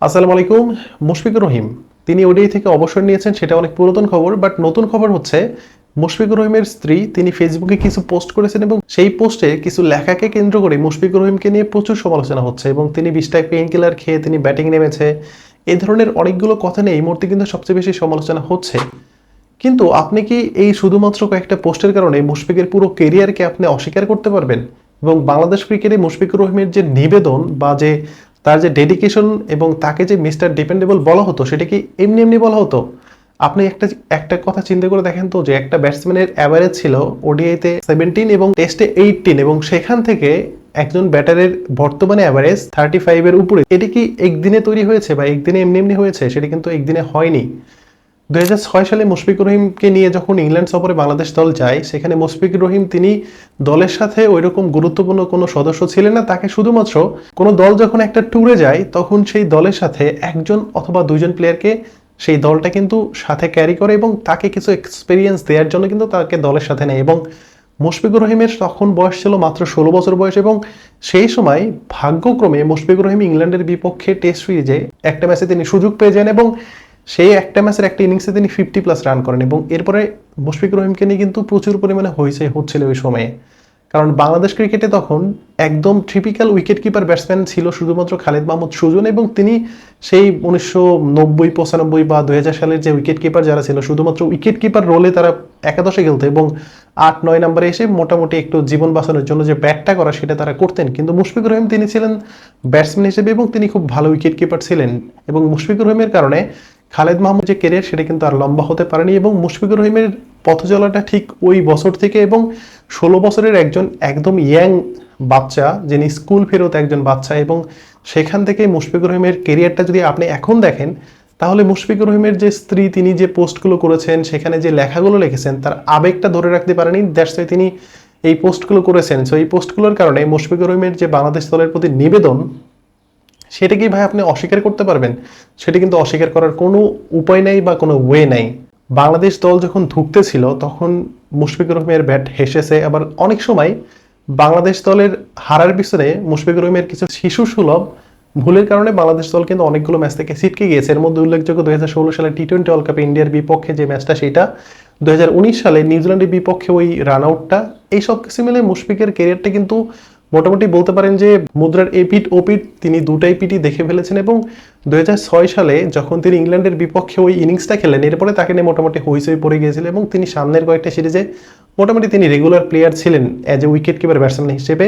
আসসালামু আলাইকুম। মুশফিকুর রহিম তিনি ওডিআই থেকে অবসর নিয়েছেন, সেটা অনেক পুরাতন খবর। বাট নতুন খবর হচ্ছে মুশফিকুর রহিমের স্ত্রী তিনি ফেসবুকে কিছু পোস্ট করেছেন এবং সেই পোস্টে কিছু লেখাকে কেন্দ্র করে মুশফিকুর রহিমকে নিয়ে প্রচুর সমালোচনা হচ্ছে এবং তিনি 20টা পেইন কিলার খেয়ে তিনি ব্যাটিং নেমেছে, এই ধরনের অনেকগুলো কথা নিয়ে এই মুহূর্তে কিন্তু সবচেয়ে বেশি সমালোচনা হচ্ছে। কিন্তু আপনি কি এই শুধুমাত্র কয়েকটা পোস্টের কারণে মুশফিকের পুরো কেরিয়ারকে আপনি অস্বীকার করতে পারবেন? এবং বাংলাদেশ ক্রিকেটে মুশফিকুর রহিমের যে নিবেদন বা যে তার যে ডেডিকেশন এবং তাকে যে মিস্টার ডিপেন্ডেবল বলা হতো, সেটা কি এমনি এমনি বলা হতো? আপনি একটা একটা কথা চিন্তা করে দেখেন তো, যে একটা ব্যাটসম্যানের অ্যাভারেজ ছিল ওডিআইতে 17 এবং টেস্টে 18, এবং সেখান থেকে একজন ব্যাটারের বর্তমানে অ্যাভারেজ 35 এর উপরে। এটি কি একদিনে তৈরি হয়েছে বা একদিনে এমনি এমনি হয়েছে? সেটা কিন্তু একদিনে হয়নি। 2006 সালে মুশফিকুর রহিমকে নিয়ে যখন ইংল্যান্ড সফরে বাংলাদেশ দল যায়, সেখানে মুশফিকুর রহিম তিনি দলের সাথে ওইরকম গুরুত্বপূর্ণ কোনো সদস্য ছিলেন না। তাকে শুধুমাত্র কোনো দল যখন একটা ট্যুরে যায়, তখন সেই দলের সাথে একজন অথবা দুইজন প্লেয়ারকে সেই দলটা কিন্তু সাথে ক্যারি করে এবং তাকে কিছু এক্সপিরিয়েন্স দেওয়ার জন্য কিন্তু তাকে দলের সাথে নেয়। এবং মুশফিকুর রহিমের তখন বয়স ছিল মাত্র 16 বছর বয়স, এবং সেই সময় ভাগ্যক্রমে মুশফিকুর রহিম ইংল্যান্ডের বিপক্ষে টেস্ট সিরিজে একটা ম্যাচে তিনি সুযোগ পেয়ে যান এবং সেই একটা ম্যাচের একটা ইনিংসে তিনি 50+ রান করেন। এবং এরপরে মুশফিকুর রহিমকে নিয়ে কিন্তু প্রচুর পরিমাণে হইচই হচ্ছিল ওই সময়ে, কারণ বাংলাদেশ ক্রিকেটে তখন একদম ট্রিপিক্যাল উইকেট কিপার ব্যাটসম্যান ছিল শুধুমাত্র খালিদ মাহমুদ সুজন, এবং তিনি সেই 1990, 95 বা 2000 সালের যে উইকেট কিপার যারা ছিল, শুধুমাত্র উইকেট কিপার রোলে তারা একাদশে খেলতো এবং 8-9 নম্বরে এসে মোটামুটি একটু জীবন বাঁচানোর জন্য যে ব্যাটটা করা সেটা তারা করতেন। কিন্তু মুশফিকুর রহিম তিনি ছিলেন ব্যাটসম্যান হিসেবে এবং তিনি খুব ভালো উইকেট কিপার ছিলেন। এবং মুশফিকুর রহিমের কারণে খালেদ মাহমুদ যে কেরিয়ার সেটা কিন্তু আর লম্বা হতে পারেনি, এবং মুশফিকুর রহিমের পথ চলাটা ঠিক ওই বছর থেকে, এবং 16 বছরের একজন একদম ইয়াং বাচ্চা, যিনি স্কুল ফেরত একজন বাচ্চা, এবং সেখান থেকে মুশফিকুর রহিমের কেরিয়ারটা যদি আপনি এখন দেখেন, তাহলে মুশফিকুর রহিমের যে স্ত্রী তিনি যে পোস্টগুলো করেছেন, সেখানে যে লেখাগুলো লিখেছেন, তার আবেগটা ধরে রাখতে পারেনি, দ্যাটস ওয়াই তিনি এই পোস্টগুলো করেছেন। সো এই পোস্টগুলোর কারণে মুশফিকুর রহিমের যে বাংলাদেশ দলের প্রতি নিবেদন, সেটা কি ভাই আপনি অস্বীকার করতে পারবেন? সেটা কিন্তু অস্বীকার করার কোনো উপায় নাই বা কোনো ওয়ে নাই। বাংলাদেশ দল যখন ধুঁকতেছিল তখন মুশফিকুর রহিমের ব্যাট হেসেছে। আবার অনেক সময় বাংলাদেশ দলের হারার পিছনে মুশফিকুর রহিমের কিছু শিশু সুলভ ভুলের কারণে বাংলাদেশ দল কিন্তু অনেকগুলো ম্যাচ থেকে ছিটকে গিয়েছে। এর মধ্যে উল্লেখযোগ্য 2016 সালে টি-20 ওয়ার্ল্ড কাপে ইন্ডিয়ার বিপক্ষে যে ম্যাচটা, সেটা 2019 সালে নিউজিল্যান্ডের বিপক্ষে ওই রান আউটটা, এইসব কিছু মিলে মুশফিকের ক্যারিয়ারটা কিন্তু মোটামুটি বলতে পারেন যে মুদ্রার এপিঠ ওপিঠ তিনি দুটাই পিঠই দেখে ফেলেছেন। এবং 2006 সালে যখন তিনি ইংল্যান্ডের বিপক্ষে ওই ইনিংসটা খেলেন, এরপরে তাকে নিয়ে মোটামুটি হইচই পড়ে গিয়েছিল এবং তিনি সামনের কয়েকটা সিরিজে মোটামুটি তিনি রেগুলার প্লেয়ার ছিলেন as a wicket keeper batsman হিসেবে।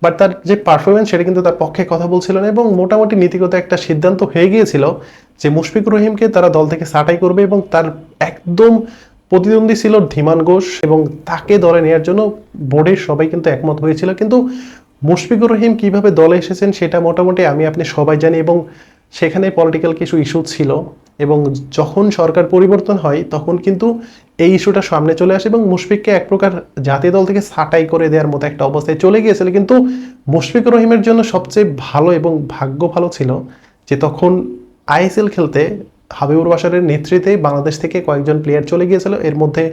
বাট তার যে পারফরমেন্স সেটা কিন্তু তার পক্ষে কথা বলছিল না, এবং মোটামুটি নীতিগত একটা সিদ্ধান্ত হয়ে গিয়েছিল যে মুশফিকুর রহিমকে তারা দল থেকে ছাঁটাই করবে, এবং তার একদম প্রতিদ্বন্দ্বী ছিল ধীমান ঘোষ, এবং তাকে দলে নেওয়ার জন্য বোর্ডের সবাই কিন্তু একমত হয়েছিল। কিন্তু মুশফিকুর রহিম কিভাবে দলে এসেছেন সেটা মোটামুটি আমি আপনি সবাই জানি, এবং সেখানে পলিটিক্যাল কিছু ইস্যু ছিল, এবং যখন সরকার পরিবর্তন হয় তখন কিন্তু এই ইস্যুটা সামনে চলে আসে এবং মুশফিককে এক প্রকার জাতীয় দল থেকে ছাঁটাই করে দেওয়ার মতো একটা অবস্থায় চলে গিয়েছিল। কিন্তু মুশফিকুর রহিমের জন্য সবচেয়ে ভালো এবং ভাগ্য ভালো ছিল যে তখন আইএসএল খেলতে হাবিবুর বাশারের নেতৃত্বে বাংলাদেশ থেকে কয়েকজন প্লেয়ার চলে গিয়েছিল, এর মধ্যে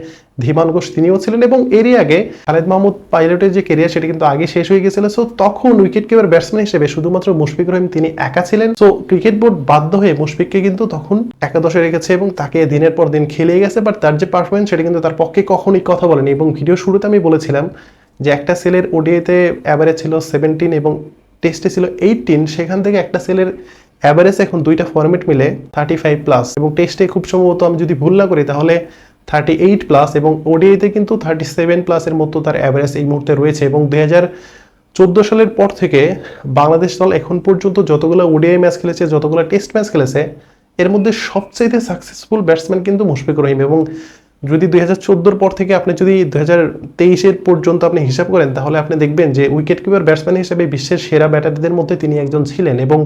ধীমান ঘোষ তিনিও ছিলেন, এবং এরই আগে খালেদ মাহমুদ পাইলটের যে কেরিয়ার সেটা কিন্তু আগে শেষ হয়ে গিয়েছিল। সো তখন উইকেট কিপার ব্যাটসম্যান হিসেবে শুধুমাত্র মুশফিকুর রহিম তিনি একা ছিলেন। সো ক্রিকেট বোর্ড বাধ্য হয়ে মুশফিককে কিন্তু তখন একাদশে রেখেছে এবং তাকে দিনের পর দিন খেলিয়ে গেছে। বাট তার যে পারফরমেন্স সেটা কিন্তু তার পক্ষে কখনোই কথা বলেনি। এবং ভিডিও শুরুতে আমি বলেছিলাম যে একটা সেলের ওডিআইতে অ্যাভারেজ ছিল 17 এবং টেস্টে ছিল 18, সেখান থেকে একটা সেলের অ্যাভারেজ এখন দুইটা ফরম্যাট মিলে 35+, এবং টেস্টে খুব সম্ভবত আমি যদি ভুল না করি তাহলে 38+, এবং ওডিআইতে কিন্তু 37+ এর মতো তার অ্যাভারেজ এই মুহূর্তে রয়েছে। এবং 2014 সালের পর থেকে বাংলাদেশ দল এখন পর্যন্ত যতগুলো ওডিআই ম্যাচ খেলেছে, যতগুলো টেস্ট ম্যাচ খেলেছে, এর মধ্যে সবচেয়ে সাকসেসফুল ব্যাটসম্যান কিন্তু মুশফিকুর রহিম। এবং যদি 2014 পর থেকে আপনি যদি 2023 পর্যন্ত আপনি হিসাব করেন, তাহলে আপনি দেখবেন যে উইকেট কিপার ব্যাটসম্যান হিসেবে বিশ্বের সেরা ব্যাটারদের মধ্যে তিনি একজন ছিলেন। এবং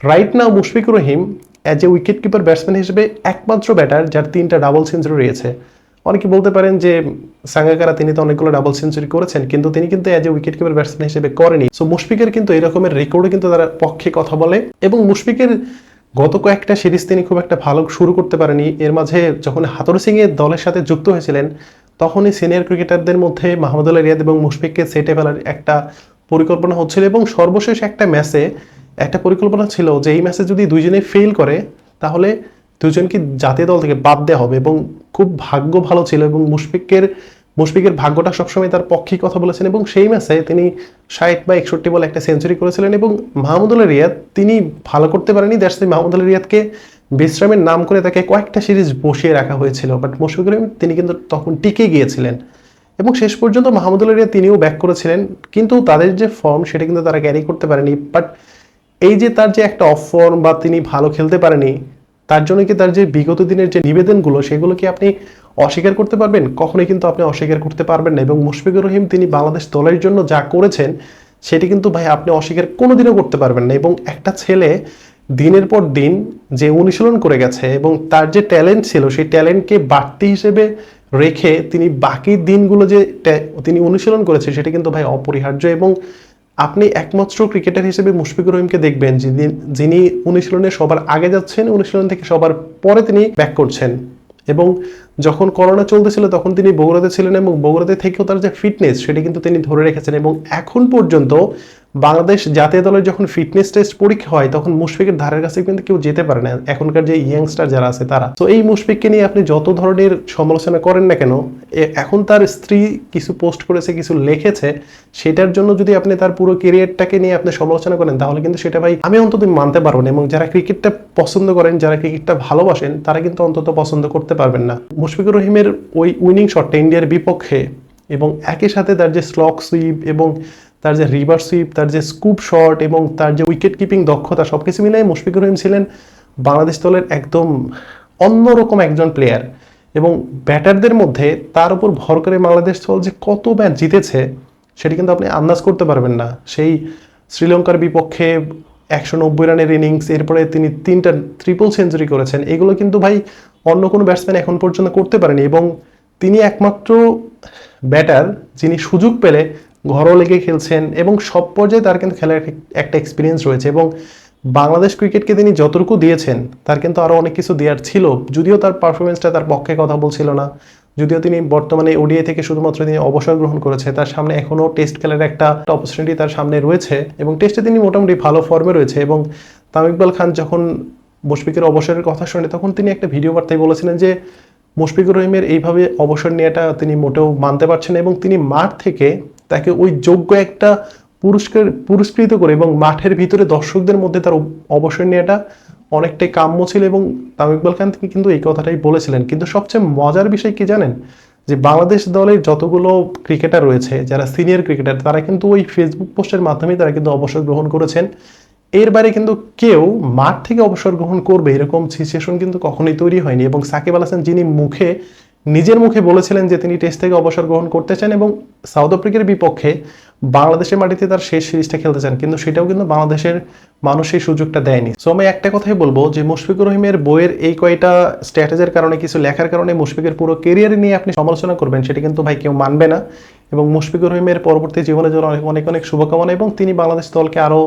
right now Mushfiqur Rahim as a wicket keeper batsman হিসেবে একমাত্র ব্যাটার যার 3টা ডাবল সেঞ্চুরি রয়েছে। অনেকে বলতে পারেন যে সাঙ্গাকারা তিনি তো অনেকগুলো ডাবল সেঞ্চুরি করেছেন, কিন্তু তিনি কিন্তু as a wicket keeper batsman হিসেবে করেনি। সো মুশফিকের কিন্তু এরকমের রেকর্ডও কিন্তু তারা পক্ষে কথা বলে। এবং মুশফিকের গত কয়েকটা সিরিজ তিনি খুব একটা ভালো শুরু করতে পারেনি। এর মাঝে যখন হাথর সিং এর দলের সাথে যুক্ত হয়েছিলেন, তখনই সিনিয়র ক্রিকেটারদের মধ্যে মাহমুদুল্লাহ রিয়াদ এবং মুশফিককে সেটে ফেলার একটা পরিকল্পনা হচ্ছিল, এবং সর্বশেষ একটা ম্যাচে একটা পরিকল্পনা ছিল যে এই ম্যাচে যদি দুইজনে ফেল করে তাহলে দুজনকে জাতীয় দল থেকে বাদ দেওয়া হবে, এবং খুব ভাগ্য ভালো ছিল এবং মুশফিকের ভাগ্যটা সবসময় তার পক্ষেই কথা বলেছেন, এবং সেই ম্যাচে তিনি 60 বা 61 বলে একটা সেঞ্চুরি করেছিলেন। এবং মাহমুদুল্লাহ রিয়াদ তিনি ভালো করতে পারেনি, দ্যাটস ওয়াই মাহমুদুল্লাহ রিয়াদকে বিশ্রামের নাম করে তাকে কয়েকটা সিরিজ বসিয়ে রাখা হয়েছিল, বাট মুশফিকুর রহিম তিনি কিন্তু তখন টিকে গিয়েছিলেন এবং শেষ পর্যন্ত মাহমুদুল্লাহ রিয়াদ তিনিও ব্যাক করেছিলেন, কিন্তু তাদের যে ফর্ম সেটা কিন্তু তারা ক্যারি করতে পারেনি। বাট এই যে তার যে একটা অফ ফর্ম বা তিনি ভালো খেলতে পারেনি, তার জন্য কি তার যে বিগত দিনের যে নিবেদনগুলো সেগুলো কি আপনি অস্বীকার করতে পারবেন? কখনোই কিন্তু আপনি অস্বীকার করতে পারবেন না। এবং মুশফিকুর রহিম তিনি বাংলাদেশ দলের জন্য যা করেছেন সেটি কিন্তু ভাই আপনি অস্বীকার কোনোদিনও করতে পারবেন না। এবং একটা ছেলে দিনের পর দিন যে অনুশীলন করে গেছে এবং তার যে ট্যালেন্ট ছিল সেই ট্যালেন্টকে বাড়তি হিসেবে রেখে তিনি বাকি দিনগুলো যে তিনি অনুশীলন করেছে সেটা কিন্তু ভাই অপরিহার্য। এবং আপনি একমাত্র ক্রিকেটার হিসেবে মুশফিকুর রহিমকে দেখবেন যিনি অনুশীলনে সবার আগে যাচ্ছেন, অনুশীলন থেকে সবার পরে তিনি ব্যাক করছেন। এবং যখন করোনা চলতেছিল তখন তিনি বগুড়াতে ছিলেন এবং বগুড়াতে থেকেও তার যে ফিটনেস সেটা কিন্তু তিনি ধরে রেখেছেন। এবং এখন পর্যন্ত বাংলাদেশ জাতীয় দলের যখন ফিটনেস টেস্ট পরীক্ষা হয় তখন মুশফিকের ধারের কাছে কিন্তু কেউ যেতে পারে না, এখনকার যে ইয়াংস্টার যারা আছে তারা। তো এই মুশফিককে নিয়ে আপনি যত ধরনের সমালোচনা করেন না কেন, এখন তার স্ত্রী কিছু পোস্ট করেছে, কিছু লিখেছে, সেটার জন্য যদি আপনি তার পুরো ক্যারিয়ারটাকে নিয়ে আপনি সমালোচনা করেন তাহলে কিন্তু সেটা ভাই আমি অন্তত মানতে পারবো না। এবং যারা ক্রিকেটটা পছন্দ করেন, যারা ক্রিকেটটা ভালোবাসেন, তারা কিন্তু অন্তত পছন্দ করতে পারবেন না। মুশফিকুর রহিমের ওই উইনিং শটটা ইন্ডিয়ার বিপক্ষে এবং একই সাথে তার যে স্লক সুইপ এবং তার যে রিভার সুইপ, তার যে স্কুপ শট এবং তার যে উইকেট কিপিং দক্ষতা, সবকিছু মিলিয়ে মুশফিকুর রহিম ছিলেন বাংলাদেশ দলের একদম অন্যরকম একজন প্লেয়ার। এবং ব্যাটারদের মধ্যে তার উপর ভর করে বাংলাদেশ দল যে কত ম্যাচ জিতেছে সেটি কিন্তু আপনি আন্দাজ করতে পারবেন না। সেই শ্রীলঙ্কার বিপক্ষে 190 রানের ইনিংস, এরপরে তিনি 3টা ট্রিপল সেঞ্চুরি করেছেন, এগুলো কিন্তু ভাই অন্য কোনো ব্যাটসম্যান এখন পর্যন্ত করতে পারেনি। এবং তিনি একমাত্র ব্যাটার যিনি সুযোগ পেলে ঘরোয়া লিগে খেলছেন এবং সব পর্যায়ে তার কিন্তু খেলার একটা এক্সপিরিয়েন্স রয়েছে। এবং বাংলাদেশ ক্রিকেটকে তিনি যতটুকু দিয়েছেন তার কিন্তু আরও অনেক কিছু দেওয়ার ছিল, যদিও তার পারফরমেন্সটা তার পক্ষে কথা বলছিল না, যদিও তিনি বর্তমানে ওডিআই থেকে শুধুমাত্র তিনি অবসর গ্রহণ করেছে, তার সামনে এখনও টেস্ট খেলার একটা অপরচুনিটি তার সামনে রয়েছে এবং টেস্টে তিনি মোটামুটি ভালো ফর্মে রয়েছে। এবং তামিম ইকবাল খান যখন মুশফিকের অবসরের কথা শুনে তখন তিনি একটা ভিডিও বার্তায় বলেছিলেন যে মুশফিকুর রহিমের এইভাবে অবসর নেওয়াটা তিনি মোটেও মানতে পারছেন না এবং তিনি মাঠ থেকে তাকে ওই যোগ্য একটা পুরস্কৃত করে এবং মাঠের ভিতরে দর্শকদের মধ্যে তার অবসর নেওয়াটা অনেকটাই কাম্য ছিল। এবং তামিম ইকবাল খান তিনি কিন্তু এই কথাটাই বলেছিলেন। কিন্তু সবচেয়ে মজার বিষয় কি জানেন, যে বাংলাদেশ দলের যতগুলো ক্রিকেটার রয়েছে যারা সিনিয়র ক্রিকেটার তারা কিন্তু ওই ফেসবুক পোস্টের মাধ্যমে তারা কিন্তু অবসর গ্রহণ করেছেন। এর বাইরে কিন্তু কেউ মাঠ থেকে অবসর গ্রহণ করবে এরকম সিচুয়েশন কিন্তু কখনোই তৈরি হয়নি। এবং সাকিব আল হাসান যিনি নিজের মুখে বলেছিলেন যে তিনি টেস্ট থেকে অবসর গ্রহণ করতে চান এবং সাউথ আফ্রিকার বিপক্ষে বাংলাদেশের মাটিতে তার শেষ সিরিজটা খেলতে চান, কিন্তু সেটাও কিন্তু বাংলাদেশের মানুষ সেই সুযোগটা দেয়নি। সো আমি একটা কথাই বলবো যে মুশফিকুর রহিমের বইয়ের এই কয়টা স্ট্র্যাটেজির কারণে, কিছু লেখার কারণে মুশফিকের পুরো কেরিয়ার নিয়ে আপনি সমালোচনা করবেন সেটা কিন্তু ভাই কেউ মানবে না। এবং মুশফিকুর রহিমের পরবর্তী জীবনের জন্য অনেক অনেক শুভকামনা এবং তিনি বাংলাদেশ দলকে আরও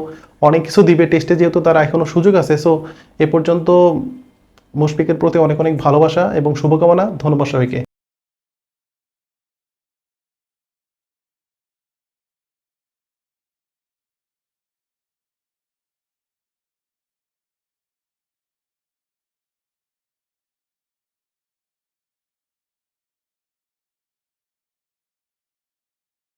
অনেক কিছু দিবে টেস্টে, যেহেতু তার এখনো সুযোগ আছে। সো এ পর্যন্ত মুশফিকের প্রতি অনেক অনেক ভালোবাসা এবং শুভকামনা। ধন্যবাদ সবাইকে।